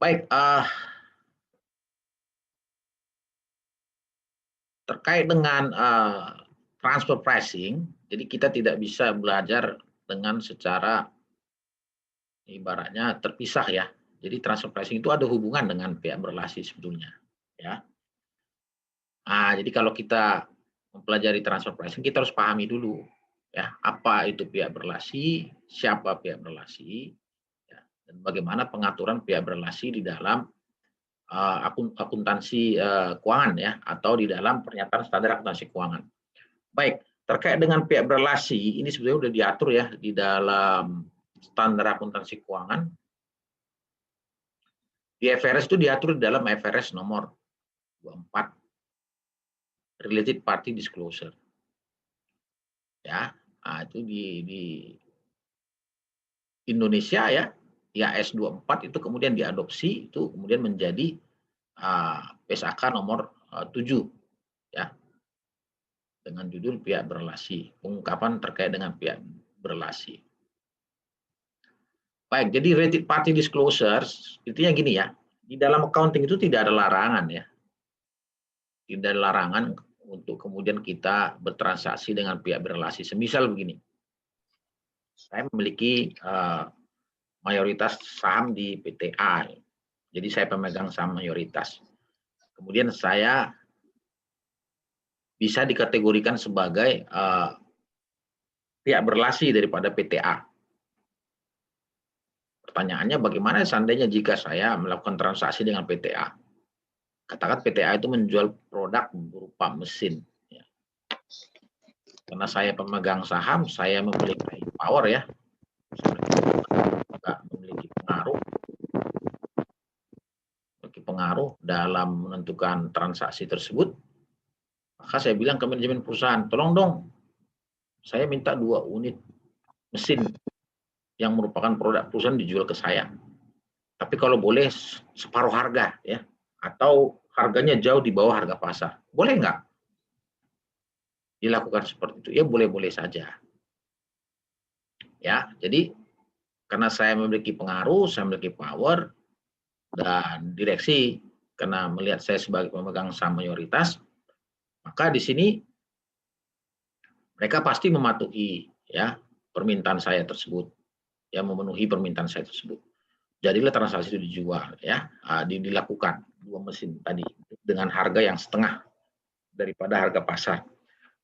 Baik, terkait dengan, transfer pricing, jadi kita tidak bisa belajar dengan secara ibaratnya terpisah ya. Jadi transfer pricing itu ada hubungan dengan pihak berelasi sebetulnya, ya. Jadi kalau kita mempelajari transfer pricing, kita harus pahami dulu, ya, apa itu pihak berelasi, siapa pihak berelasi, ya, dan bagaimana pengaturan pihak berelasi di dalam, akuntansi, keuangan ya, atau di dalam pernyataan standar akuntansi keuangan. Baik, terkait dengan pihak berelasi, ini sebenarnya sudah diatur ya di dalam standar akuntansi keuangan. Di IFRS itu diatur di dalam IFRS nomor 24, Related Party Disclosure. Ya, itu di Indonesia ya, IAS 24 itu kemudian diadopsi, itu kemudian menjadi, PSAK nomor, 7 ya, dengan judul pihak berelasi, pengungkapan terkait dengan pihak berelasi. Baik, jadi related party disclosures, intinya gini ya, di dalam accounting itu tidak ada larangan ya, tidak ada larangan untuk kemudian kita bertransaksi dengan pihak berelasi. Semisal begini, saya memiliki, mayoritas saham di PT A, jadi saya pemegang saham mayoritas. Kemudian saya bisa dikategorikan sebagai, pihak berelasi daripada PT A. Pertanyaannya bagaimana seandainya jika saya melakukan transaksi dengan PT A? Katakan PT A itu menjual produk berupa mesin, ya. Karena saya pemegang saham, saya memiliki power ya, juga memiliki pengaruh dalam menentukan transaksi tersebut. Maka saya bilang ke manajemen perusahaan, tolong dong, saya minta 2 unit mesin yang merupakan produk perusahaan dijual ke saya. Tapi kalau boleh separuh harga ya, atau harganya jauh di bawah harga pasar. Boleh nggak dilakukan seperti itu? Ya boleh-boleh saja. Ya, jadi karena saya memiliki pengaruh, saya memiliki power, dan direksi karena melihat saya sebagai pemegang saham mayoritas, maka di sini mereka pasti mematuhi ya permintaan saya tersebut, ya memenuhi permintaan saya tersebut. Jadilah transaksi itu dijual ya, dilakukan 2 mesin tadi dengan harga yang setengah daripada harga pasar.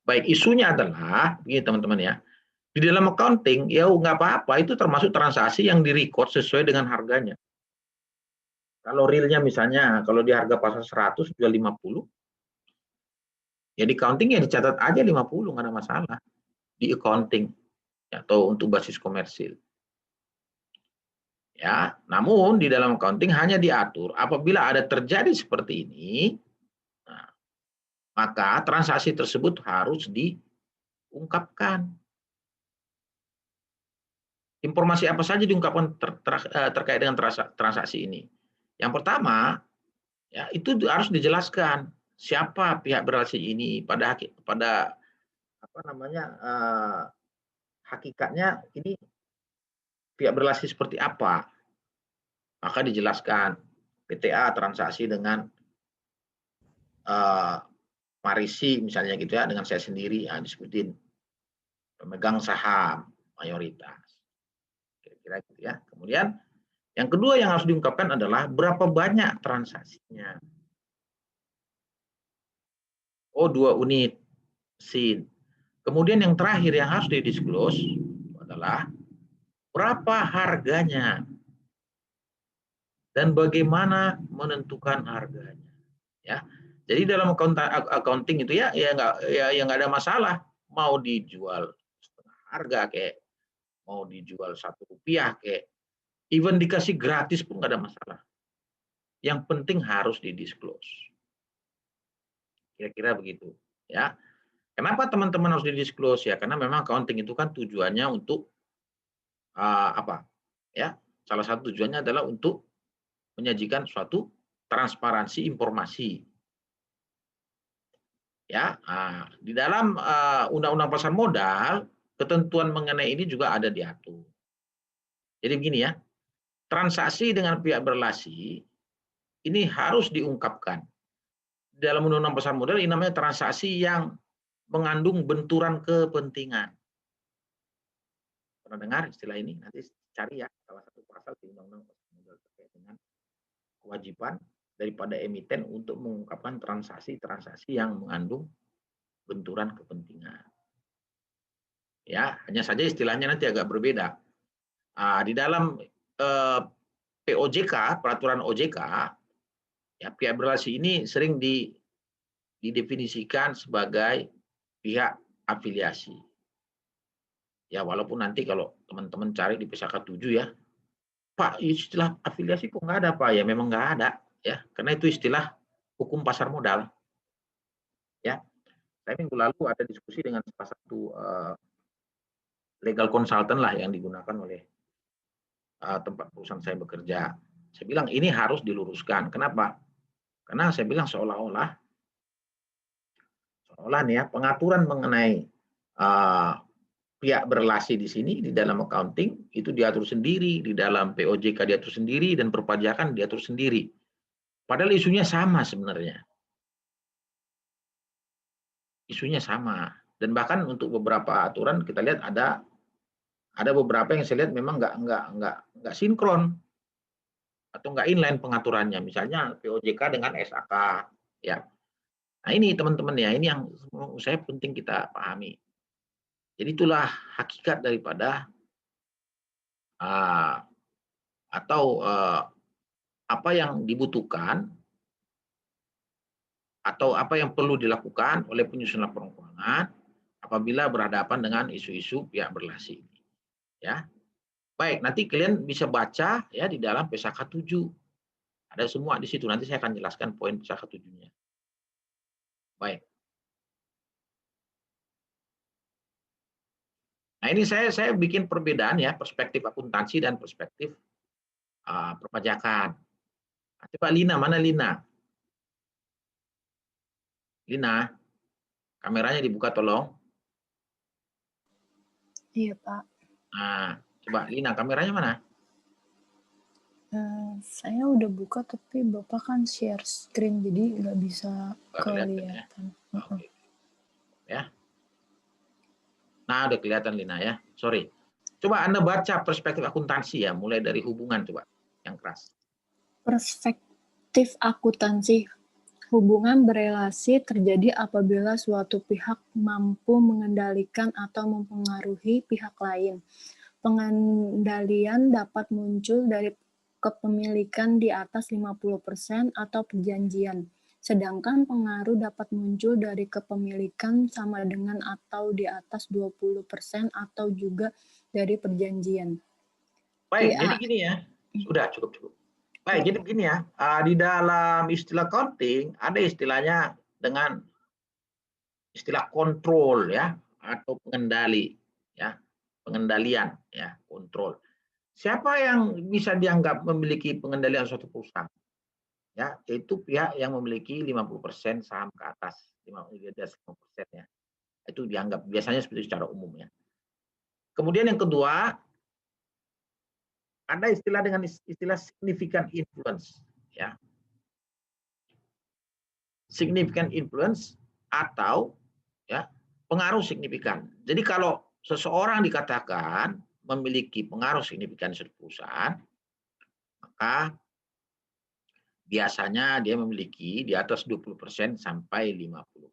Baik, isunya adalah begini teman-teman ya, di dalam accounting ya nggak apa-apa, itu termasuk transaksi yang di-record sesuai dengan harganya. Kalau realnya misalnya kalau di harga pasar 100 jual 50, ya di accounting ya dicatat aja 50, nggak ada masalah di accounting atau untuk basis komersil. Ya, namun di dalam accounting hanya diatur apabila ada terjadi seperti ini, nah, maka transaksi tersebut harus diungkapkan. Informasi apa saja diungkapkan terkait dengan transaksi ini? Yang pertama, ya itu harus dijelaskan siapa pihak berelasi ini pada apa namanya, hakikatnya ini pihak berelasi seperti apa. Maka dijelaskan PT A transaksi dengan, eee, Marisi misalnya gitu ya, dengan saya sendiri, disebutin pemegang saham mayoritas, kira-kira gitu ya. Kemudian yang kedua yang harus diungkapkan adalah berapa banyak transaksinya. Oh 2 unit mesin. Kemudian yang terakhir yang harus di-disclose adalah berapa harganya dan bagaimana menentukan harganya, ya. Jadi dalam accounting itu ya nggak ada masalah, mau dijual setengah harga kayak, mau dijual Rp1 kayak, even dikasih gratis pun nggak ada masalah. Yang penting harus di-disclose. Kira-kira begitu, ya. Kenapa teman-teman harus di-disclose ya? Karena memang accounting itu kan tujuannya untuk, apa, ya, salah satu tujuannya adalah untuk menyajikan suatu transparansi informasi. Ya, di dalam, Undang-Undang Pasar Modal, ketentuan mengenai ini juga ada diatur. Jadi begini ya, transaksi dengan pihak berelasi ini harus diungkapkan. Dalam undang-undang pasar modal ini namanya transaksi yang mengandung benturan kepentingan. Pernah dengar istilah ini? Nanti cari ya, salah satu pasal di undang-undang pasar modal terkait dengan kewajiban daripada emiten untuk mengungkapkan transaksi-transaksi yang mengandung benturan kepentingan. Ya, hanya saja istilahnya nanti agak berbeda. Di dalam POJK, peraturan OJK, ya, pihak berrelasi ini sering didefinisikan sebagai pihak afiliasi. Ya, walaupun nanti kalau teman-teman cari di PSAK 7 ya, Pak, istilah afiliasi kok nggak ada, Pak? Ya memang nggak ada, ya, karena itu istilah hukum pasar modal. Ya, saya minggu lalu ada diskusi dengan salah satu legal consultant lah yang digunakan oleh tempat perusahaan saya bekerja. Saya bilang ini harus diluruskan. Kenapa? Karena saya bilang seolah-olah nih ya, pengaturan mengenai pihak berrelasi di sini di dalam accounting itu diatur sendiri, di dalam POJK diatur sendiri, dan perpajakan diatur sendiri. Padahal isunya sama sebenarnya. Isunya sama. Dan bahkan untuk beberapa aturan kita lihat ada beberapa yang saya lihat memang nggak sinkron atau nggak inline pengaturannya. Misalnya POJK dengan SAK, ya. Nah ini teman-teman ya, ini yang menurut saya penting kita pahami. Jadi itulah hakikat daripada apa yang dibutuhkan atau apa yang perlu dilakukan oleh penyusun laporan keuangan apabila berhadapan dengan isu-isu pihak berrelasi. Ya. Baik, nanti kalian bisa baca ya di dalam PSAK 7. Ada semua di situ. Nanti saya akan jelaskan poin PSAK 7-nya. Baik. Nah, ini saya bikin perbedaan ya, perspektif akuntansi dan perspektif perpajakan. Nah, coba Lina, mana Lina? Lina, kameranya dibuka tolong. Iya, Pak. Nah, coba Lina, kameranya mana? Saya udah buka tapi Bapak kan share screen jadi nggak bisa kelihatan. Ya. Oke. Ya. Nah, udah kelihatan Lina ya. Sorry. Coba Anda baca perspektif akuntansi ya, mulai dari hubungan coba yang keras. Perspektif akuntansi. Hubungan berelasi terjadi apabila suatu pihak mampu mengendalikan atau mempengaruhi pihak lain. Pengendalian dapat muncul dari kepemilikan di atas 50% atau perjanjian, sedangkan pengaruh dapat muncul dari kepemilikan sama dengan atau di atas 20% atau juga dari perjanjian. Baik, jadi gini ya. Sudah cukup. Baik, jadi begini ya. Di dalam istilah accounting ada istilahnya dengan istilah kontrol ya atau pengendali ya. Pengendalian ya, kontrol. Siapa yang bisa dianggap memiliki pengendalian suatu perusahaan? Ya, yaitu pihak yang memiliki 50% saham ke atas, 50% ya. Itu dianggap biasanya seperti secara umum ya. Kemudian yang kedua, ada istilah dengan istilah significant influence ya. Significant influence atau ya pengaruh signifikan. Jadi kalau seseorang dikatakan memiliki pengaruh signifikan di suatu perusahaan, maka biasanya dia memiliki di atas 20% sampai 50%.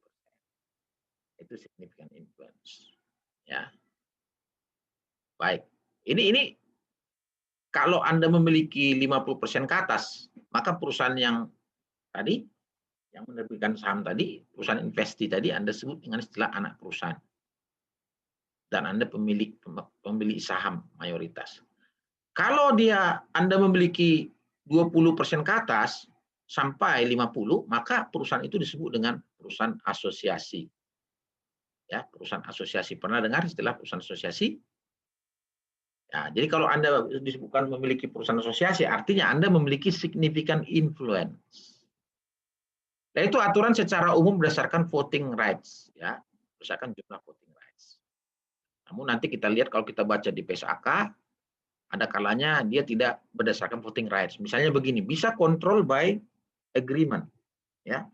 Itu significant influence. Ya. Baik. Ini kalau Anda memiliki 50% ke atas, maka perusahaan yang tadi yang menerbitkan saham tadi, perusahaan investi tadi Anda sebut dengan istilah anak perusahaan. Dan Anda pemilik saham mayoritas. Kalau Anda memiliki 20% ke atas sampai 50, maka perusahaan itu disebut dengan perusahaan asosiasi. Ya, perusahaan asosiasi. Pernah dengar istilah perusahaan asosiasi? Ya, jadi kalau Anda disebutkan memiliki perusahaan asosiasi, artinya Anda memiliki significant influence. Dan itu aturan secara umum berdasarkan voting rights, ya, berdasarkan jumlah voting rights. Namun nanti kita lihat kalau kita baca di PSAK, ada kalanya dia tidak berdasarkan voting rights. Misalnya begini, bisa control by agreement, ya.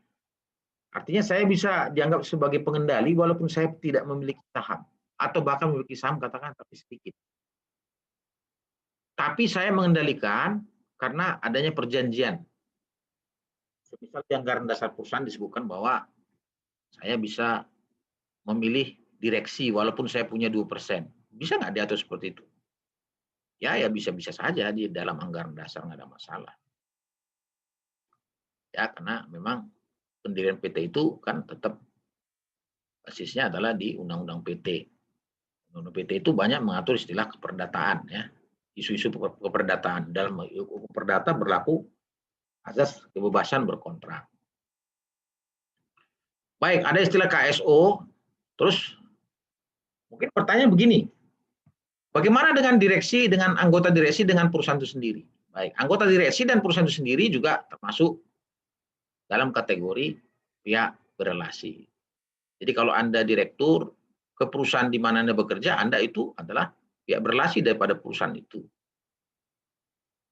Artinya saya bisa dianggap sebagai pengendali walaupun saya tidak memiliki saham atau bahkan memiliki saham katakan tapi sedikit. Tapi saya mengendalikan karena adanya perjanjian. Misal di anggaran dasar perusahaan disebutkan bahwa saya bisa memilih direksi walaupun saya punya 2%. Bisa nggak diatur seperti itu? Ya bisa-bisa saja di dalam anggaran dasar nggak ada masalah. Ya karena memang pendirian PT itu kan tetap basisnya adalah di Undang-Undang PT. Undang-Undang PT itu banyak mengatur istilah keperdataan, ya. Isu-isu keperdataan dalam hukum perdata berlaku azas kebebasan berkontrak. Baik, ada istilah KSO. Terus mungkin pertanyaan begini, bagaimana dengan direksi, dengan anggota direksi dengan perusahaan itu sendiri? Baik, anggota direksi dan perusahaan itu sendiri juga termasuk dalam kategori pihak berelasi. Jadi kalau Anda direktur ke perusahaan di mana Anda bekerja, Anda itu adalah pihak berelasi daripada perusahaan itu.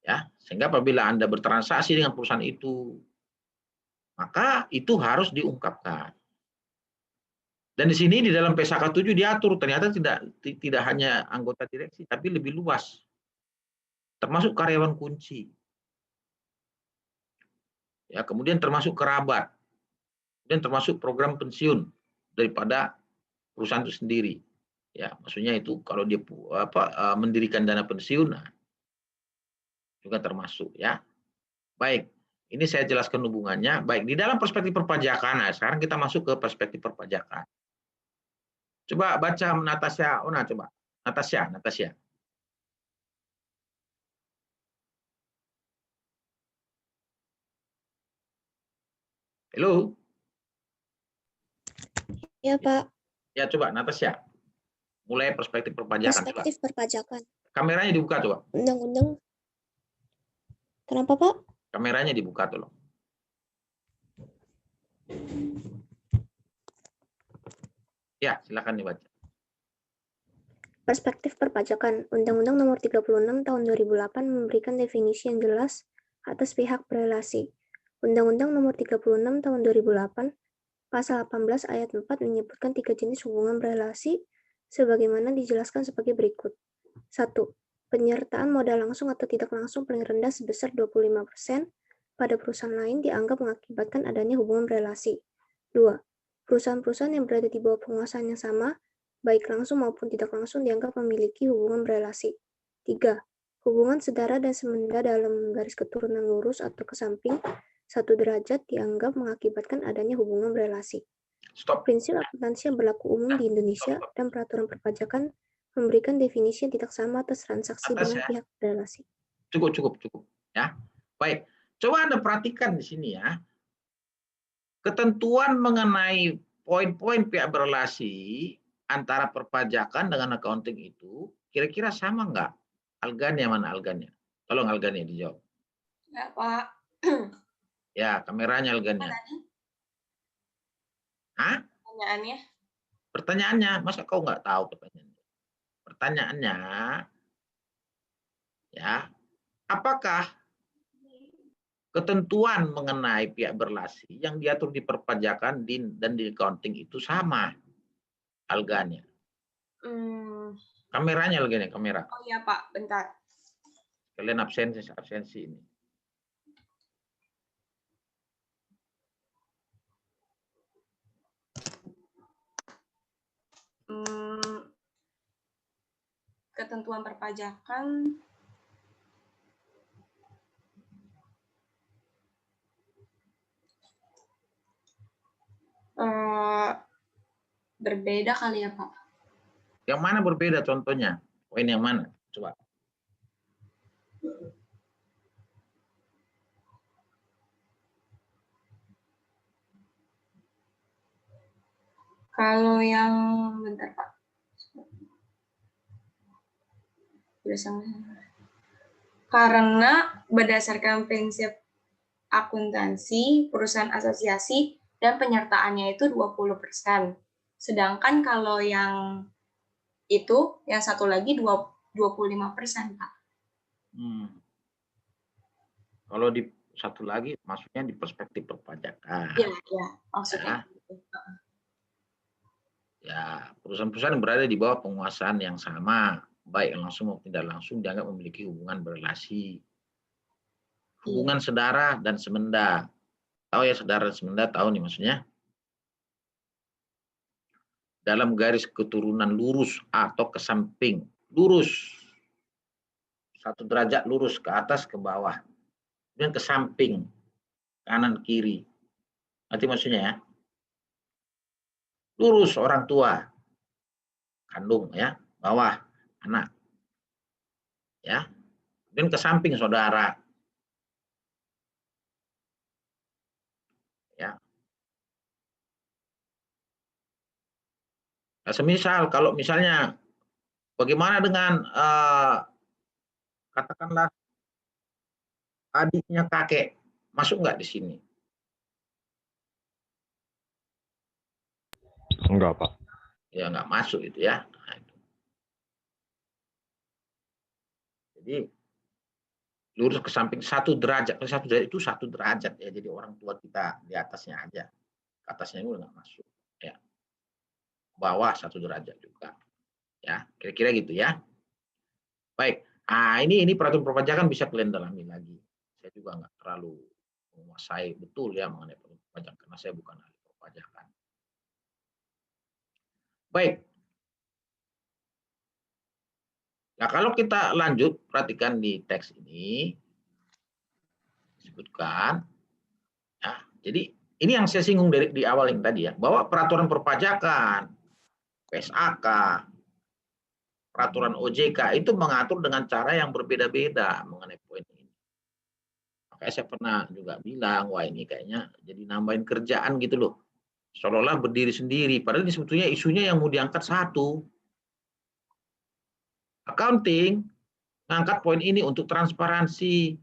Ya, sehingga apabila Anda bertransaksi dengan perusahaan itu, maka itu harus diungkapkan. Dan di sini di dalam PSAK 7 diatur ternyata tidak hanya anggota direksi tapi lebih luas. Termasuk karyawan kunci. Ya, kemudian termasuk kerabat. Dan termasuk program pensiun daripada perusahaan itu sendiri. Ya, maksudnya itu kalau dia mendirikan dana pensiun juga termasuk, ya. Baik, ini saya jelaskan hubungannya. Baik, di dalam perspektif perpajakan. Nah, sekarang kita masuk ke perspektif perpajakan. Coba baca Natasha Ona, coba. Natasha. Halo? Ya, Pak. Ya, coba Natasha. Mulai perspektif perpajakan. Perspektif coba. perpajakan. Kameranya dibuka, coba. Undang-undang. Kenapa, Pak? Kameranya dibuka, tolong. Ya, silakan dibaca. Perspektif perpajakan. Undang-Undang Nomor 36 Tahun 2008 memberikan definisi yang jelas atas pihak berelasi. Undang-Undang Nomor 36 Tahun 2008 Pasal 18 ayat 4 menyebutkan 3 jenis hubungan berelasi sebagaimana dijelaskan sebagai berikut. 1. Penyertaan modal langsung atau tidak langsung paling rendah sebesar 25% pada perusahaan lain dianggap mengakibatkan adanya hubungan berelasi. 2. Perusahaan-perusahaan yang berada di bawah penguasaan yang sama, baik langsung maupun tidak langsung dianggap memiliki hubungan berelasi. 3. Hubungan sedara dan semenda dalam garis keturunan lurus atau ke samping 1 derajat dianggap mengakibatkan adanya hubungan berelasi. Stop. Prinsip akuntansi yang berlaku umum di Indonesia dan peraturan perpajakan memberikan definisi yang tidak sama atas transaksi dengan pihak berelasi. Cukup. Ya, baik. Coba Anda perhatikan di sini ya. Ketentuan mengenai poin-poin pihak berelasi antara perpajakan dengan accounting itu kira-kira sama nggak? Algannya mana algannya? Tolong algannya dijawab. Ya, Pak. Ya, kameranya algannya. Hah? Pertanyaannya? Pertanyaannya, masa kau nggak tahu pertanyaannya? Pertanyaannya, ya, apakah ketentuan mengenai pihak berelasi yang diatur di perpajakan dan di accounting itu sama algannya? Kameranya algannya, kamera. Oh iya, Pak, bentar. Kalian absensi ini. Ketentuan perpajakan berbeda kali ya, Pak. Yang mana berbeda contohnya? Poin yang mana? Coba. Kalau yang bentar, Pak. Karena berdasarkan prinsip akuntansi, perusahaan asosiasi dan penyertaannya itu 20%. Sedangkan kalau yang itu, yang satu lagi 25%, Pak. Kalau di satu lagi maksudnya di perspektif perpajakan. Iya, iya, maksudnya. Ya, perusahaan-perusahaan yang berada di bawah penguasaan yang sama, baik langsung maupun tidak langsung, dianggap memiliki hubungan berelasi. Hubungan saudara dan semenda. Tahu ya saudara dan semenda, tahu nih maksudnya? Dalam garis keturunan lurus atau ke samping. Lurus. 1 derajat lurus ke atas ke bawah. Kemudian ke samping. Kanan kiri. Nanti maksudnya ya. Lurus orang tua. Kandung ya. Bawah anak. Ya. Kemudian ke samping saudara. Ya. Nah, semisal kalau misalnya bagaimana dengan katakanlah adiknya kakek, masuk nggak di sini? Enggak, Pak. Ya nggak masuk itu ya. Nah, itu. Jadi lurus ke samping 1 derajat, 1 derajat itu 1 derajat ya. Jadi orang tua kita di atasnya aja, ke atasnya itu nggak masuk. Ya, bawah 1 derajat juga. Ya, kira-kira gitu ya. Baik. Ah, ini peraturan perpajakan bisa kalian dalami lagi. Saya juga nggak terlalu menguasai betul ya mengenai perpajakan karena saya bukan ahli perpajakan. Baik. Nah, kalau kita lanjut perhatikan di teks ini disebutkan ya. Jadi ini yang saya singgung di awal yang tadi ya, bahwa peraturan perpajakan, PSAK, peraturan OJK itu mengatur dengan cara yang berbeda-beda mengenai poin ini. Makanya saya pernah juga bilang, wah ini kayaknya jadi nambahin kerjaan gitu loh. Seolah-olah berdiri sendiri, padahal ini sebetulnya isunya yang mau diangkat satu. Accounting ngangkat poin ini untuk transparansi.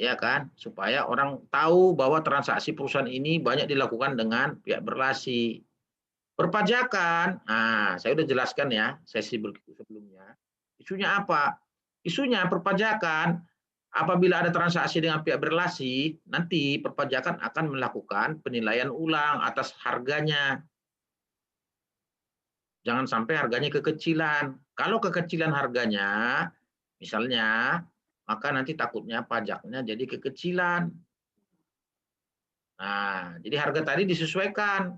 Ya kan, supaya orang tahu bahwa transaksi perusahaan ini banyak dilakukan dengan pihak berelasi. Perpajakan, nah saya sudah jelaskan ya sesi sebelumnya. Isunya apa? Isunya perpajakan, apabila ada transaksi dengan pihak berelasi, nanti perpajakan akan melakukan penilaian ulang atas harganya. Jangan sampai harganya kekecilan. Kalau kekecilan harganya, misalnya, maka nanti takutnya pajaknya jadi kekecilan. Nah, jadi harga tadi disesuaikan.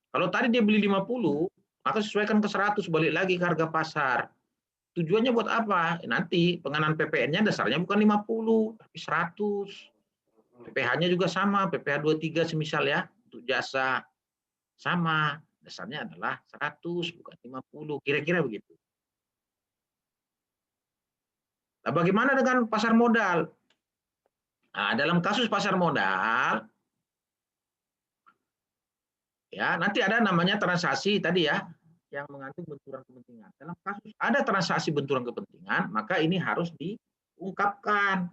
Kalau tadi dia beli 50, maka sesuaikan ke 100, balik lagi ke harga pasar. Tujuannya buat apa? Nanti pengenaan PPN-nya dasarnya bukan 50, tapi 100. PPh-nya juga sama, PPh 23 semisal ya, untuk jasa. Sama, dasarnya adalah 100, bukan 50. Kira-kira begitu. Nah, bagaimana dengan pasar modal? Nah, dalam kasus pasar modal, ya nanti ada namanya transaksi tadi ya, yang mengandung benturan kepentingan. Dalam kasus ada transaksi benturan kepentingan, maka ini harus diungkapkan.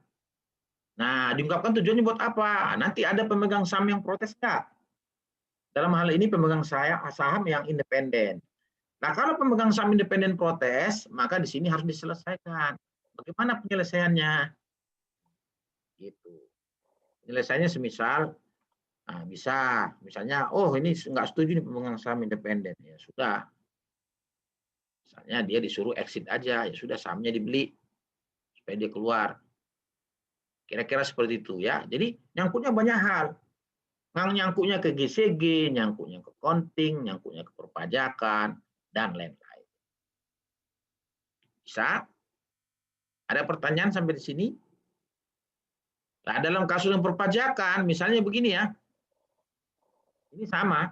Nah, diungkapkan tujuannya buat apa? Nanti ada pemegang saham yang protes nggak? Dalam hal ini pemegang saham yang independen. Nah, kalau pemegang saham independen protes, maka di sini harus diselesaikan. Bagaimana penyelesaiannya? Gitu. Penyelesaiannya semisal, nah, bisa misalnya, oh ini nggak setuju nih pemegang saham independen, ya sudah. Misalnya dia disuruh exit aja, ya sudah sahamnya dibeli supaya dia keluar. Kira-kira seperti itu ya. Jadi nyangkutnya banyak hal. Nyangkutnya ke GCG, nyangkutnya ke accounting, nyangkutnya ke perpajakan, dan lain-lain. Bisa? Ada pertanyaan sampai di sini? Nah, dalam kasus yang perpajakan, misalnya begini ya. Ini sama.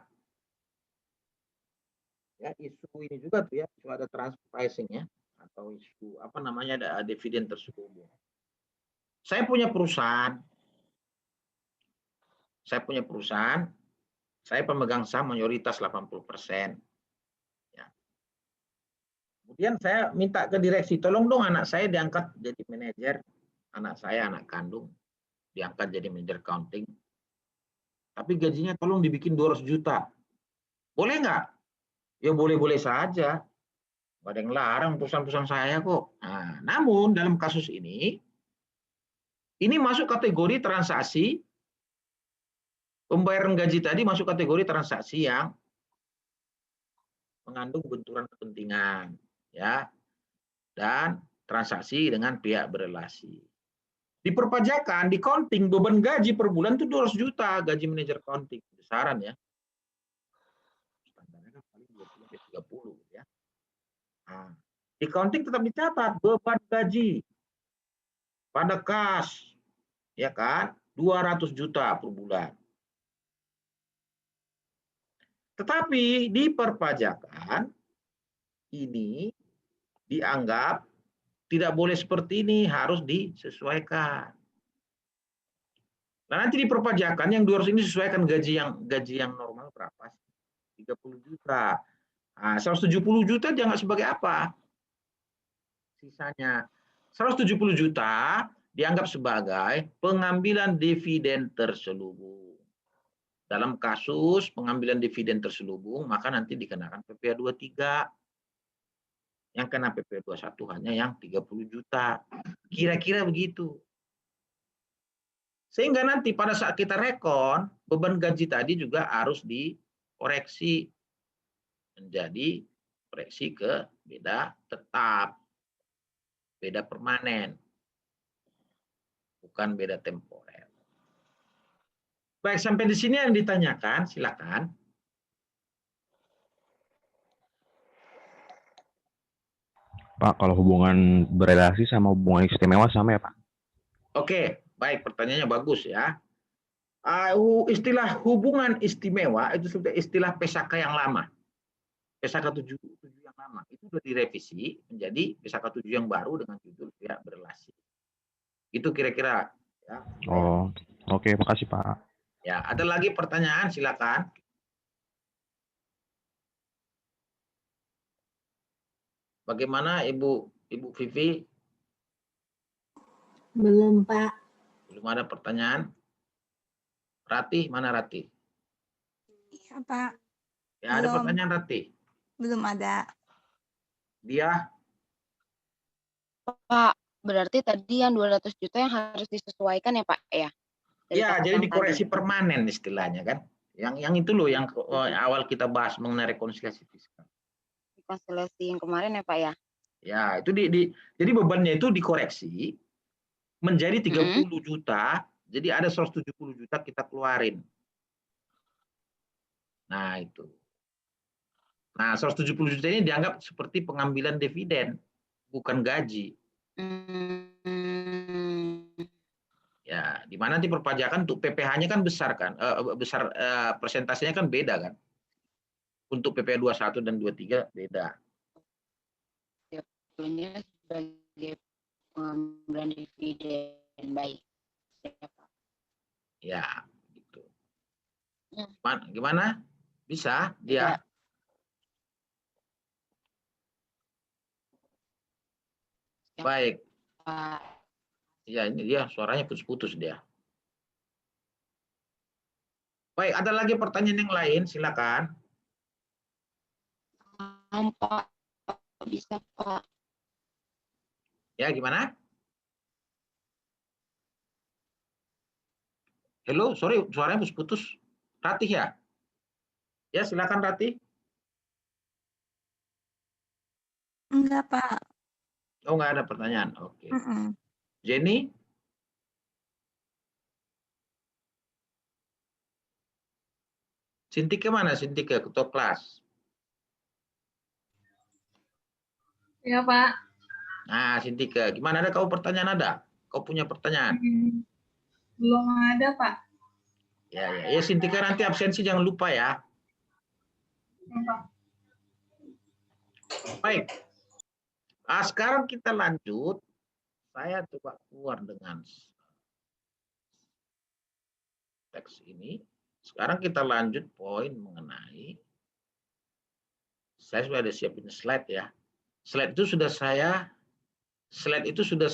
Ya, isu ini juga tuh ya, isu ada transfer pricing ya, atau isu apa namanya, ada dividen terselubung. Saya punya perusahaan, saya pemegang saham mayoritas 80%. Ya. Kemudian saya minta ke direksi, tolong dong anak saya diangkat jadi manajer, anak saya anak kandung diangkat jadi manajer accounting. Tapi gajinya tolong dibikin 200 juta. Boleh nggak? Ya boleh-boleh saja. Nggak ada yang larang perusahaan-perusahaan saya kok. Nah, namun dalam kasus ini, Ini masuk kategori transaksi, pembayaran gaji tadi masuk kategori transaksi yang mengandung benturan kepentingan, ya, dan transaksi dengan pihak berelasi. Di perpajakan, di counting, beban gaji per bulan itu 200 juta, gaji manajer counting, besaran ya. Standarnya kan paling 20-30 ya. Nah, di counting tetap dicatat beban gaji pada kas, ya kan, 200 juta per bulan. Tetapi di perpajakan ini dianggap tidak boleh seperti ini, harus disesuaikan. Nah, nanti di perpajakan yang 200 ini sesuaikan gaji yang normal berapa sih? 30 juta. Nah, 170 juta dianggap sebagai apa? Sisanya 170 juta dianggap sebagai pengambilan dividen terselubung. Dalam kasus pengambilan dividen terselubung, maka nanti dikenakan PPh 23. Yang kena PPh 21 hanya yang 30 juta. Kira-kira begitu. Sehingga nanti pada saat kita rekon, beban gaji tadi juga harus dikoreksi menjadi koreksi ke beda tetap, beda permanen, bukan beda temporer. Baik, sampai di sini yang ditanyakan, silakan. Pak, kalau hubungan berelasi sama hubungan istimewa sama ya, Pak? Oke, baik, pertanyaannya bagus ya. Istilah hubungan istimewa itu sudah istilah PSAK yang lama. PSAK 7 yang lama itu sudah direvisi menjadi PSAK 7 yang baru dengan judul pihak berelasi. Itu kira-kira ya. Oh, oke, makasih Pak. Ya, ada lagi pertanyaan, silakan. Bagaimana Ibu Vivi? Belum, Pak. Belum ada pertanyaan? Ratih, mana Ratih? Iya, Pak. Ya, ada pertanyaan Ratih? Belum ada. Dia? Pak, berarti tadi yang 200 juta yang harus disesuaikan ya, Pak, ya? Ya, jadi dikoreksi permanen istilahnya kan. Yang itu loh yang awal kita bahas mengenai rekonsiliasi fiskal. Rekonsiliasi yang kemarin ya, Pak, ya? Ya, itu jadi bebannya itu dikoreksi menjadi 30 juta, jadi ada 170 juta kita keluarin. Nah, itu. Nah, 170 juta ini dianggap seperti pengambilan dividen, bukan gaji. Ya, di mana nanti perpajakan untuk PPh-nya kan besar kan, persentasenya kan beda kan. Untuk PPh 21 dan 23 beda. Ini sebagai pengambilan dividen baik. Ya, gitu. Gimana? Bisa dia? Ya. Baik. Ya, ini dia suaranya putus-putus dia. Baik, ada lagi pertanyaan yang lain, silakan. Pak, bisa Pak. Ya, gimana? Halo, sorry, suaranya putus-putus. Ratih ya? Ya, silakan Ratih. Enggak, Pak. Oh, nggak ada pertanyaan. Oke. Jenny? Sintika mana? Sintika, ketua kelas. Ya, Pak. Nah, Sintika, gimana, ada kau pertanyaan ada? Kau punya pertanyaan? Belum ada, Pak. Ya, Sintika nanti absensi jangan lupa ya. Baik. Sekarang kita lanjut. Saya coba keluar dengan teks ini. Sekarang kita lanjut poin mengenai, saya sudah ada siapin slide ya. Slide itu sudah saya sudah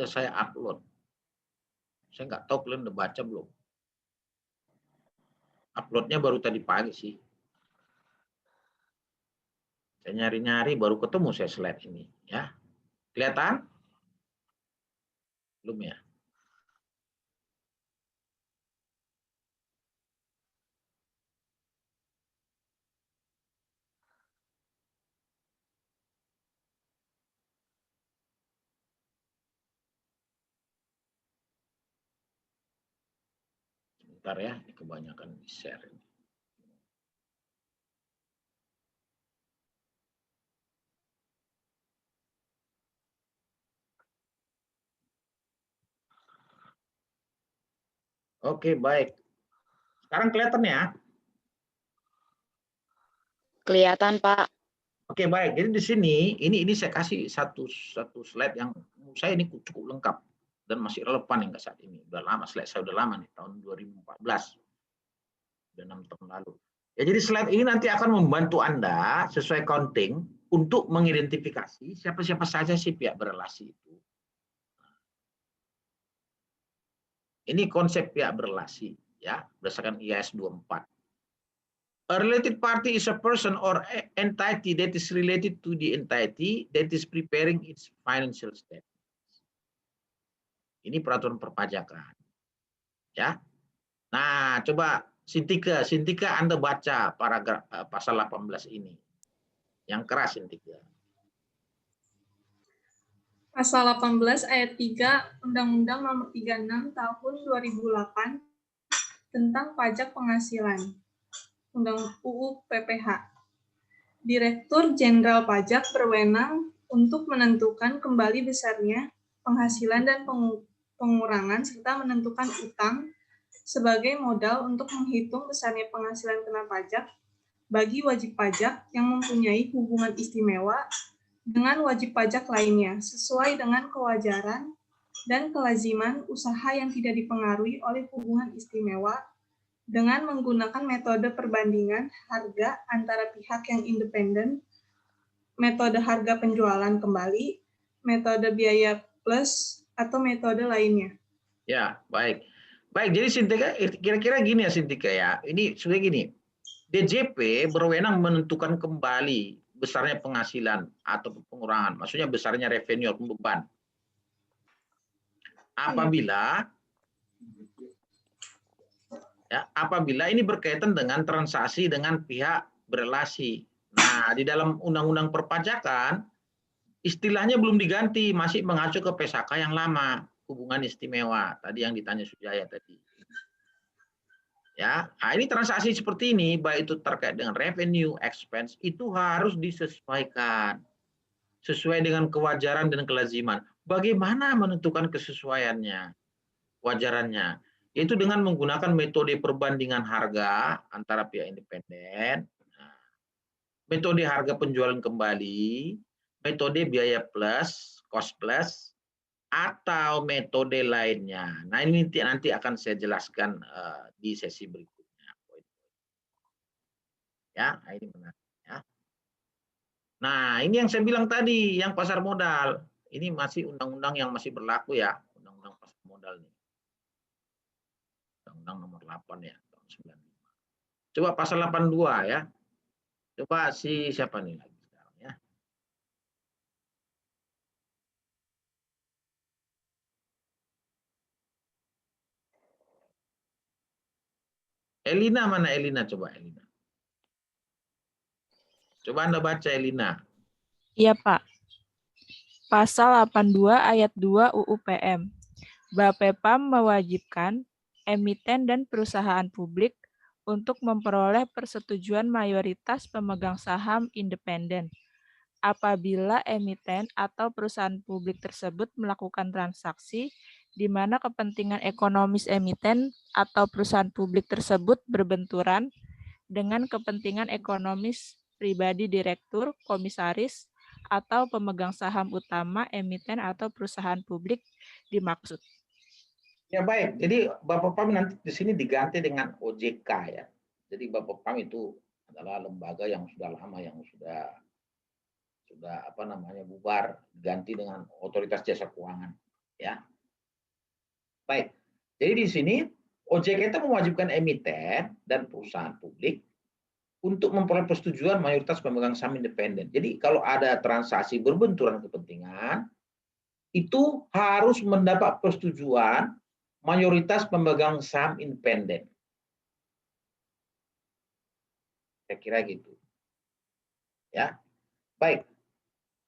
saya upload. Saya nggak tahu kalian udah baca belum. Uploadnya baru tadi pagi sih. Saya nyari-nyari baru ketemu saya slide ini ya. Kelihatan? Belum ya? Sebentar ya, ini kebanyakan di-share ini. Oke, baik. Sekarang kelihatan ya? Kelihatan, Pak. Oke, baik. Jadi di sini ini saya kasih satu slide yang menurut saya ini cukup lengkap dan masih relevan hingga saat ini. Udah lama, slide saya udah lama nih, tahun 2014. Udah 6 tahun lalu. Ya, jadi slide ini nanti akan membantu Anda sesuai counting untuk mengidentifikasi siapa-siapa saja sih pihak berelasi itu. Ini konsep pihak berelasi ya, berdasarkan IAS 24. A related party is a person or entity that is related to the entity that is preparing its financial statement. Ini peraturan perpajakan. Ya. Nah, coba Sintika Anda baca paragraf pasal 18 ini. Yang keras Sintika. Pasal 18 ayat 3 Undang-Undang Nomor 36 Tahun 2008 tentang Pajak Penghasilan. Undang UU PPH. Direktur Jenderal Pajak berwenang untuk menentukan kembali besarnya penghasilan dan pengurangan serta menentukan utang sebagai modal untuk menghitung besarnya penghasilan kena pajak bagi wajib pajak yang mempunyai hubungan istimewa dengan wajib pajak lainnya sesuai dengan kewajaran dan kelaziman usaha yang tidak dipengaruhi oleh hubungan istimewa dengan menggunakan metode perbandingan harga antara pihak yang independen, metode harga penjualan kembali, metode biaya plus, atau metode lainnya. Ya, baik. Baik, jadi Sintika, kira-kira gini ya Sintika ya. Ini sudah gini, DJP berwenang menentukan kembali besarnya penghasilan atau pengurangan, maksudnya besarnya revenue atau beban. Apabila ini berkaitan dengan transaksi dengan pihak berelasi. Nah, di dalam undang-undang perpajakan istilahnya belum diganti, masih mengacu ke PSAK yang lama, hubungan istimewa tadi yang ditanya Sujaya tadi. Ya, nah ini transaksi seperti ini, baik itu terkait dengan revenue, expense, itu harus disesuaikan sesuai dengan kewajaran dan kelaziman. Bagaimana menentukan kesesuaiannya, wajarannya? Yaitu dengan menggunakan metode perbandingan harga antara pihak independen, metode harga penjualan kembali, metode biaya plus, cost plus, atau metode lainnya. Nah ini nanti akan saya jelaskan di sesi berikutnya. Ya, ini benar. Ya. Nah ini yang saya bilang tadi, yang pasar modal. Ini masih undang-undang yang masih berlaku ya, undang-undang pasar modal nih. Undang-undang nomor 8 ya, tahun 95. Coba pasal 82 ya. Coba siapa nih lagi sekarang ya. Elina mana Elina? Coba Elina. Coba Anda baca Elina. Iya Pak. Pasal 82 ayat 2 UU PM. Bapepam mewajibkan emiten dan perusahaan publik untuk memperoleh persetujuan mayoritas pemegang saham independen apabila emiten atau perusahaan publik tersebut melakukan transaksi di mana kepentingan ekonomis emiten atau perusahaan publik tersebut berbenturan dengan kepentingan ekonomis pribadi direktur, komisaris, atau pemegang saham utama emiten atau perusahaan publik dimaksud. Ya baik, jadi Bapepam nanti di sini diganti dengan OJK ya. Jadi Bapepam itu adalah lembaga yang sudah lama, yang sudah bubar, diganti dengan Otoritas Jasa Keuangan ya. Baik, jadi di sini OJK itu mewajibkan emiten dan perusahaan publik untuk memperoleh persetujuan mayoritas pemegang saham independen. Jadi kalau ada transaksi berbenturan kepentingan, itu harus mendapat persetujuan mayoritas pemegang saham independen. Saya kira gitu. Ya, baik.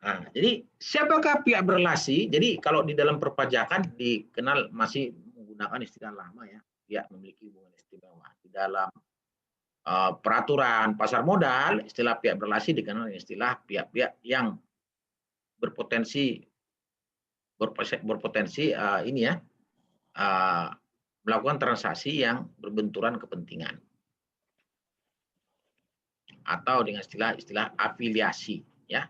Nah, jadi siapakah pihak berrelasi? Jadi kalau di dalam perpajakan dikenal masih menggunakan istilah lama ya, pihak memiliki hubungan istimewa. Di dalam peraturan pasar modal, istilah pihak berrelasi dikenal dengan istilah pihak-pihak yang berpotensi ini ya, melakukan transaksi yang berbenturan kepentingan atau dengan istilah afiliasi ya.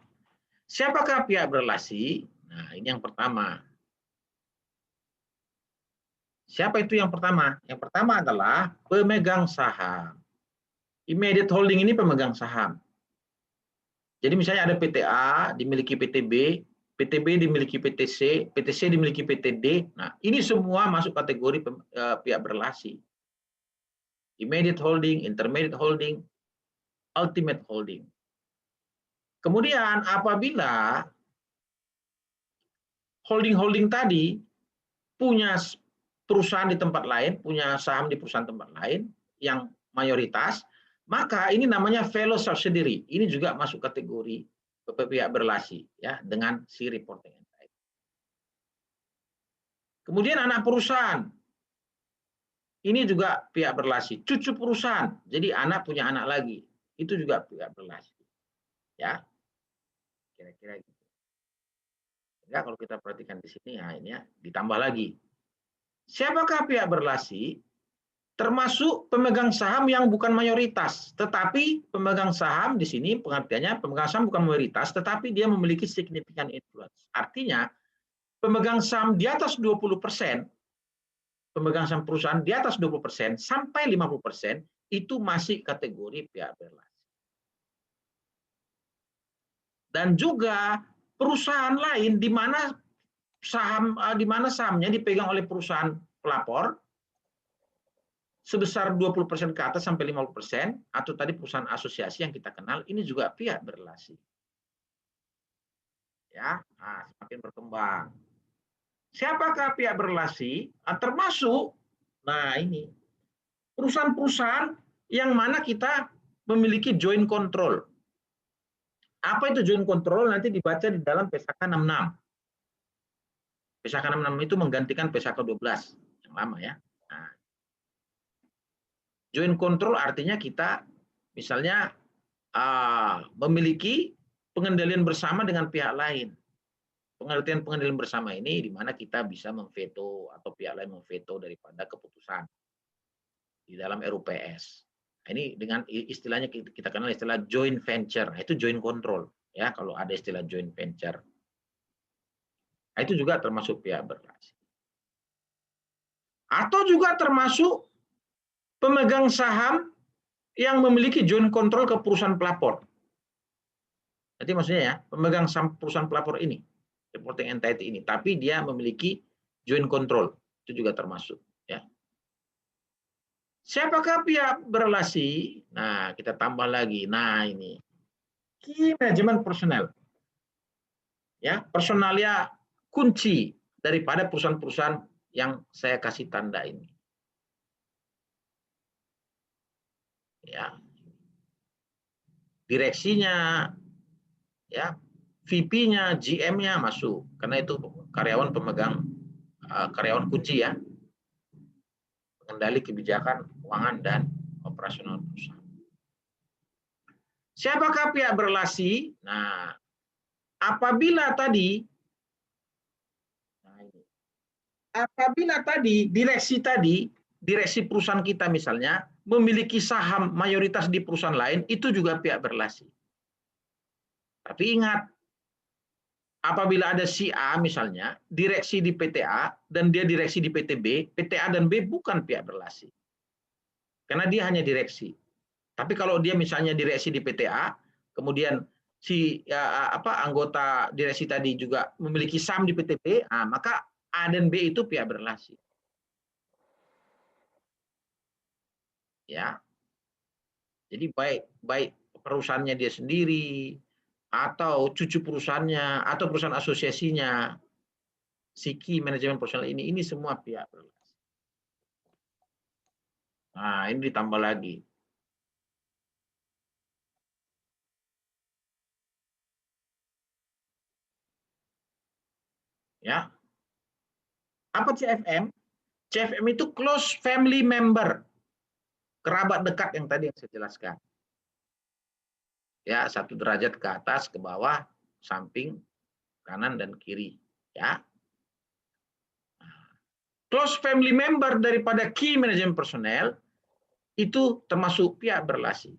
Siapakah pihak berrelasi? Nah, ini yang pertama. Siapa itu yang pertama? Yang pertama adalah pemegang saham. Immediate holding ini pemegang saham. Jadi misalnya ada PTA dimiliki PTB, PTB dimiliki PTC, PTC dimiliki PTD. Nah, ini semua masuk kategori pihak berrelasi. Immediate holding, intermediate holding, ultimate holding. Kemudian apabila holding-holding tadi punya perusahaan di tempat lain, punya saham di perusahaan tempat lain yang mayoritas, maka ini namanya fellow subsidiary. Ini juga masuk kategori pihak berrelasi ya dengan si reporting entity. Kemudian anak perusahaan. Ini juga pihak berrelasi. Cucu perusahaan. Jadi anak punya anak lagi. Itu juga pihak berrelasi. Ya. Kira-kira gitu. Ya, kalau kita perhatikan di sini ya ini ya ditambah lagi. Siapakah pihak berrelasi? Termasuk pemegang saham yang bukan mayoritas, tetapi pemegang saham di sini pengertiannya pemegang saham bukan mayoritas, tetapi dia memiliki significant influence. Artinya pemegang saham di atas 20%, pemegang saham perusahaan di atas 20% sampai 50% itu masih kategori pihak berrelasi. Dan juga perusahaan lain di mana sahamnya dipegang oleh perusahaan pelapor sebesar 20% ke atas sampai 50%, atau tadi perusahaan asosiasi yang kita kenal, ini juga pihak berrelasi. Ya, nah, semakin berkembang. Siapakah pihak berrelasi? Termasuk, nah ini, perusahaan-perusahaan yang mana kita memiliki joint control. Apa itu joint control? Nanti dibaca di dalam Pesaka 66. Pesaka 66 itu menggantikan Pesaka 12, yang lama ya. Nah, joint control artinya kita misalnya memiliki pengendalian bersama dengan pihak lain. Pengertian bersama ini di mana kita bisa memveto atau pihak lain memveto daripada keputusan di dalam RUPS. Nah, ini dengan istilahnya kita kenal istilah joint venture. Nah, itu joint control ya kalau ada istilah joint venture. Nah, itu juga termasuk pihak berrelasi. Atau juga termasuk pemegang saham yang memiliki joint control ke perusahaan pelapor. Jadi maksudnya ya, pemegang saham perusahaan pelapor ini, reporting entity ini, tapi dia memiliki joint control, itu juga termasuk. Ya. Siapakah pihak berrelasi? Nah, kita tambah lagi. Nah, ini key management personnel. Ya, personalia kunci daripada perusahaan-perusahaan yang saya kasih tanda ini. Ya, direksinya, ya, VP-nya, GM-nya masuk, karena itu karyawan pemegang karyawan kunci ya, pengendali kebijakan keuangan dan operasional perusahaan. Siapakah pihak berrelasi? Nah, apabila tadi direksi perusahaan kita misalnya memiliki saham mayoritas di perusahaan lain, itu juga pihak berrelasi. Tapi ingat, apabila ada si A misalnya, direksi di PT A, dan dia direksi di PT B, PT A dan B bukan pihak berrelasi. Karena dia hanya direksi. Tapi kalau dia misalnya direksi di PT A, kemudian si anggota direksi tadi juga memiliki saham di PT B, maka A dan B itu pihak berrelasi. Ya, jadi baik perusahaannya dia sendiri atau cucu perusahaannya atau perusahaan asosiasinya si key manajemen personal ini semua pihak berrelasi. Nah, ini ditambah lagi. Ya. Apa CFM? CFM itu close family member. Kerabat dekat yang tadi yang saya jelaskan. Ya, 1 derajat ke atas, ke bawah, samping, kanan dan kiri, ya. Close family member daripada key management personnel itu termasuk pihak berrelasi.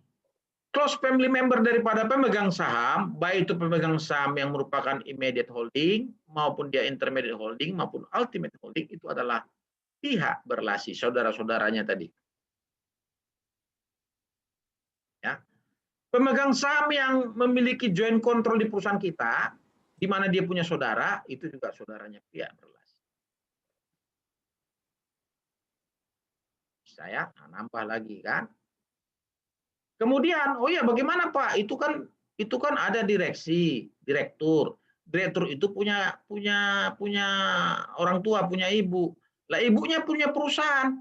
Close family member daripada pemegang saham, baik itu pemegang saham yang merupakan immediate holding maupun dia intermediate holding maupun ultimate holding, itu adalah pihak berrelasi, saudara-saudaranya tadi. Ya. Pemegang saham yang memiliki joint control di perusahaan kita, di mana dia punya saudara, itu juga saudaranya pihak berrelasi. Saya nambah lagi kan. Kemudian, oh ya bagaimana Pak? Itu kan ada direksi, direktur. Direktur itu punya orang tua, punya ibu. Lah ibunya punya perusahaan.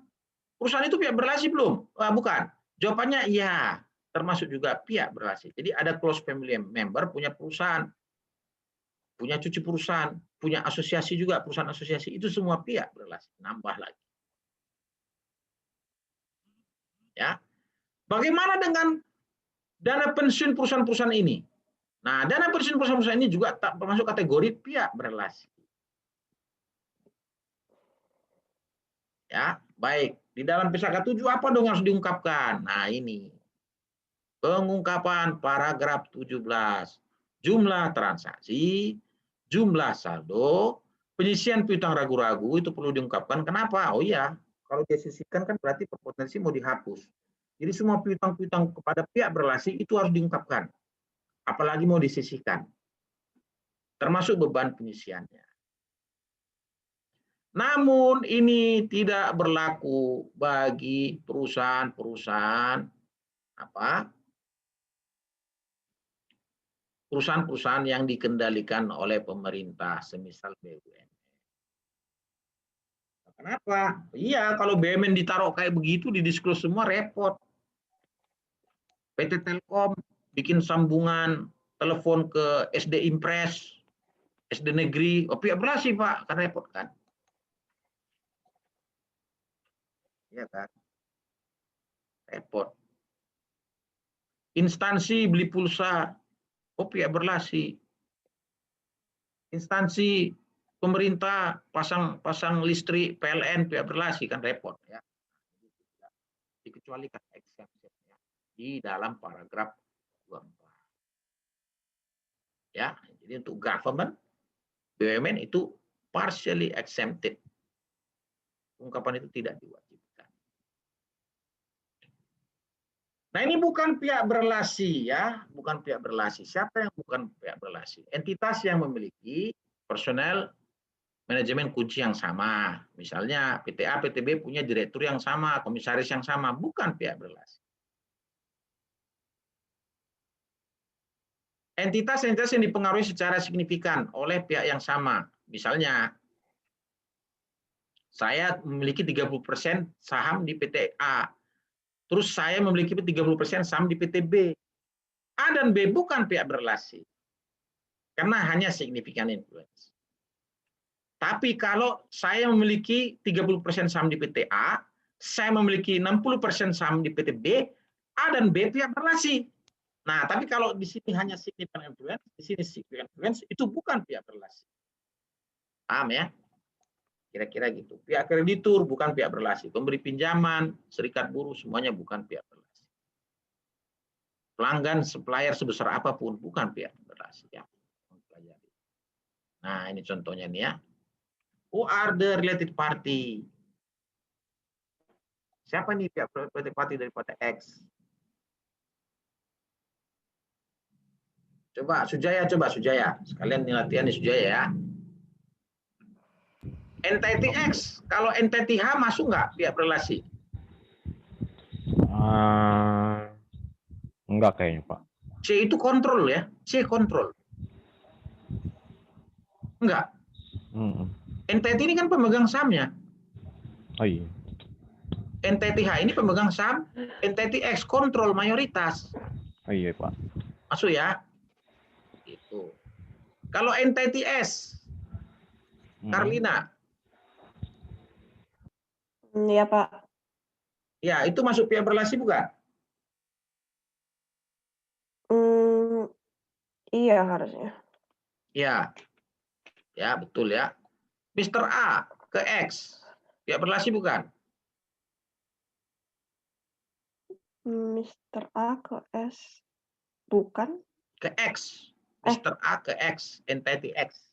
Perusahaan itu pihak berrelasi belum? Bukan. Jawabannya iya. Termasuk juga pihak berrelasi. Jadi ada close family member punya perusahaan, punya cucu perusahaan, punya asosiasi juga, perusahaan asosiasi, itu semua pihak berrelasi. Nambah lagi. Ya. Bagaimana dengan dana pensiun perusahaan-perusahaan ini? Nah, dana pensiun perusahaan-perusahaan ini juga termasuk kategori pihak berrelasi. Ya, baik. Di dalam Pusaka 7 apa dong yang harus diungkapkan? Nah, ini. Pengungkapan paragraf 17, jumlah transaksi, jumlah saldo, penyisian piutang ragu-ragu itu perlu diungkapkan. Kenapa? Oh iya, kalau dia sisihkan kan berarti berpotensi mau dihapus. Jadi semua piutang-piutang kepada pihak berrelasi itu harus diungkapkan. Apalagi mau disisihkan. Termasuk beban penyisiannya. Namun ini tidak berlaku bagi perusahaan-perusahaan perusahaan-perusahaan yang dikendalikan oleh pemerintah, semisal BUMN. Kenapa? Iya, kalau BUMN ditaruh kayak begitu, didisklose semua, repot. PT Telkom bikin sambungan telepon ke SD Impres, SD Negeri, pihak berrelasi Pak, kan repot kan? Iya kan? Repot. Instansi beli pulsa, pihak berrelasi. Instansi pemerintah pasang listrik PLN, pihak berrelasi, kan repot ya. Dikecualikan exemption-nya di dalam paragraf 24. Ya, jadi untuk government BUMN itu partially exempted. Ungkapan itu tidak diwajibkan. Nah, ini bukan pihak berrelasi ya, bukan pihak berrelasi. Siapa yang bukan pihak berrelasi? Entitas yang memiliki personel manajemen kunci yang sama. Misalnya PTA, PTB punya direktur yang sama, komisaris yang sama, bukan pihak berrelasi. Entitas-entitas yang dipengaruhi secara signifikan oleh pihak yang sama. Misalnya, saya memiliki 30% saham di PT A. Terus saya memiliki 30% saham di PT B. A dan B bukan pihak berrelasi. Karena hanya signifikan influence. Tapi kalau saya memiliki 30% saham di PT A, saya memiliki 60% saham di PT B, A dan B pihak berrelasi. Nah, tapi kalau di sini hanya signifikan influence, di sini signifikan influence, itu bukan pihak berrelasi. Paham ya? Kira-kira gitu. Pihak kreditur bukan pihak berrelasi. Pemberi pinjaman, serikat buruh, semuanya bukan pihak berrelasi. Pelanggan, supplier sebesar apapun bukan pihak berrelasi. Ya. Nah, ini contohnya nih ya. Who are the related party? Siapa nih pihak related party daripada X? Coba Sujaya. Sekalian latihan nih Sujaya ya. Entity X, kalau entity H masuk nggak pihak berrelasi? Enggak kayaknya Pak. C itu kontrol ya, C kontrol. Enggak. NTT ini kan pemegang sahamnya. Oh iya. NTTH ini pemegang saham, NTTX kontrol mayoritas. Oh iya, Pak. Masuk ya? Gitu. Kalau NTTS, Karlina. Iya, Pak. Ya, itu masuk pihak berelasi bukan? Iya, harusnya. Ya. Ya, betul ya. Mr. A ke X, pihak berelasi bukan? Mr. A ke S. Bukan. Ke X. Mr. A ke X, NTTX.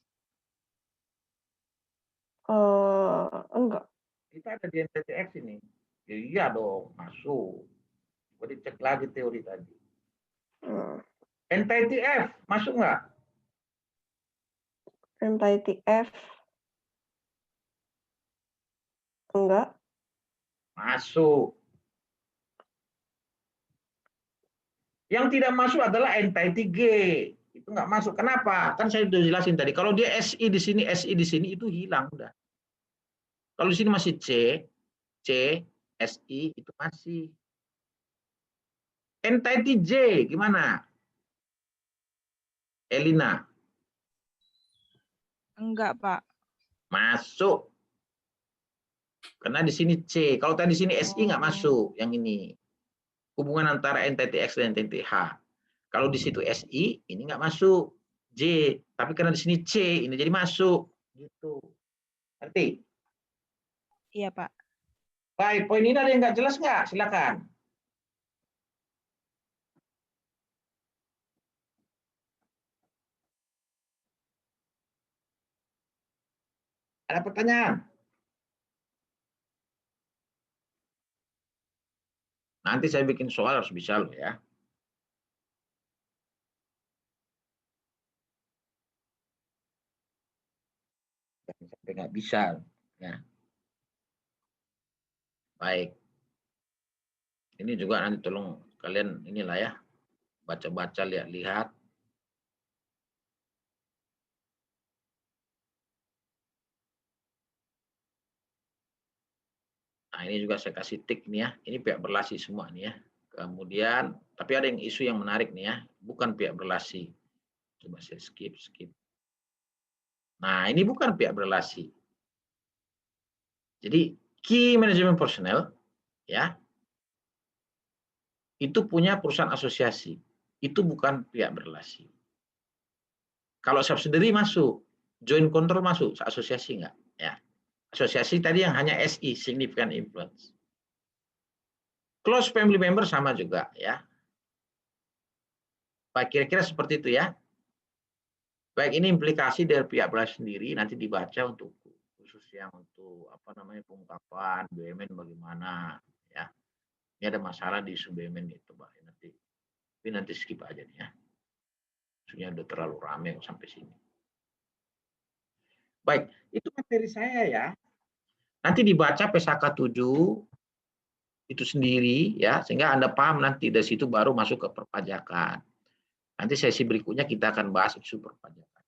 Enggak. Kita ada di NTTX ini. Ya, iya dong, masuk. Boleh cek lagi teori tadi. NTTF, masuk nggak? NTTF. Enggak. Masuk. Yang tidak masuk adalah NTT G. Itu nggak masuk. Kenapa? Kan saya sudah jelasin tadi. Kalau dia SI di sini itu hilang udah. Kalau di sini masih C, SI itu masih. NTT J gimana? Elina? Enggak, Pak. Masuk. Karena di sini C. Kalau tadi di sini SI nggak masuk. Yang ini. Hubungan antara NTTX dan NTTH. Kalau di situ SI, ini nggak masuk. J. Tapi karena di sini C, ini jadi masuk. Gitu. Ngerti? Iya, Pak. Baik, poin ini ada yang nggak jelas nggak? Silakan. Ada pertanyaan? Nanti saya bikin soal harus bisa loh ya. Sampai nggak bisa. Ya. Baik. Ini juga nanti tolong kalian inilah ya. Baca-baca, lihat-lihat. Nah, ini juga saya kasih tik nih ya. Ini pihak berelasi semua nih ya. Kemudian, tapi ada yang isu yang menarik nih ya. Bukan pihak berelasi. Coba saya skip. Nah, ini bukan pihak berelasi. Jadi, key management personnel ya. Itu punya perusahaan asosiasi. Itu bukan pihak berelasi. Kalau subsidiary masuk, joint control masuk, asosiasi enggak ya. Asosiasi tadi yang hanya SI, significant influence. Close family member sama juga ya. Baik, kira-kira seperti itu ya. Baik, ini implikasi dari pihak berelasi sendiri nanti dibaca untuk khusus yang untuk pengungkapan BUMN bagaimana ya. Ini ada masalah di isu BUMN itu, Pak. Nanti skip aja nih ya. Isunya udah terlalu rame sampai sini. Baik, itu materi saya ya. Nanti dibaca PSAK 7 itu sendiri ya, sehingga Anda paham nanti dari situ baru masuk ke perpajakan. Nanti sesi berikutnya kita akan bahas isu perpajakan.